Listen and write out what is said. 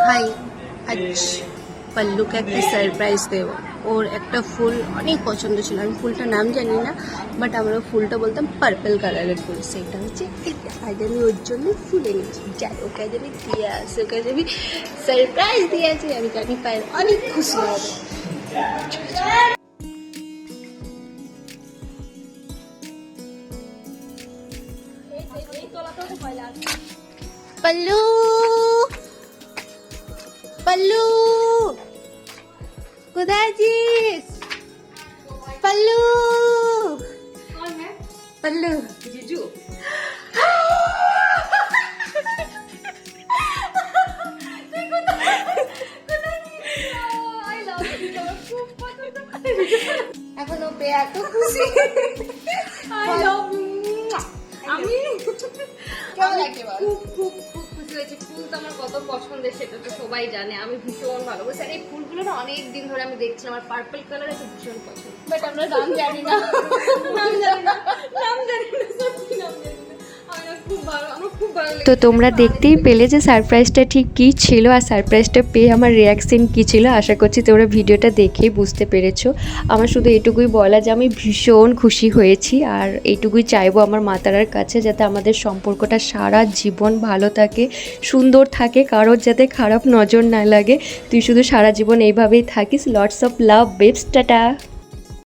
High, আজ পল্লুকে একটা surprise দেবো। ওর একটা ফুল অনেক পছন্দ ছিল, আমি ফুলটার নাম জানি না, বাট আমরা ফুলটা বলতাম পার্পল কালারের ফুল। সেটা হচ্ছে আজ আমি ওর জন্য ফুল এনেছি। যাই, ওকে আজ আমি দিয়ে আসি, ওকে আজ আমি সারপ্রাইজ দিয়ে আছি। আমি জানি পাই অনেক খুশি হবে। पल्लू पल्लू कुदाजीस पल्लू कौन है? पल्लू जीजू। এখনো পেয়ে এত খুশি। আমি কেমন লাগে বল? খুব খুব খুব খুশি হয়েছি। ফুল তো আমার কত পছন্দের সেটা তো সবাই জানে। আমি ভীষণ ভালোবাসি, আর এই ফুলগুলো না অনেক দিন ধরে আমি দেখছিলাম। আমার পার্পল কালার আছে, ভীষণ পছন্দ। বাট আমরা নাম জানি না। নাম জানি না, নাম জানি না, সত্যি নাম জানি না। আমার খুব ভালো, আমার খুব ভালো তো লেগেছে। তোমরা দেখতেই পেলে যে সারপ্রাইজটা ঠিক কী ছিল, আর সারপ্রাইজটা পেয়ে আমার রিয়াকশন কী ছিল। আশা করছি তোমরা ভিডিওটা দেখেই বুঝতে পেরেছো। আমার শুধু এটুকুই বলা যে আমি ভীষণ খুশি হয়েছি, আর এইটুকুই চাইবো আমার মা তারার কাছে, যাতে আমাদের সম্পর্কটা সারা জীবন ভালো থাকে, সুন্দর থাকে, কারোর যাতে খারাপ নজর না লাগে। তুই শুধু সারা জীবন এইভাবেই থাকিস। Lots of love babes, tata.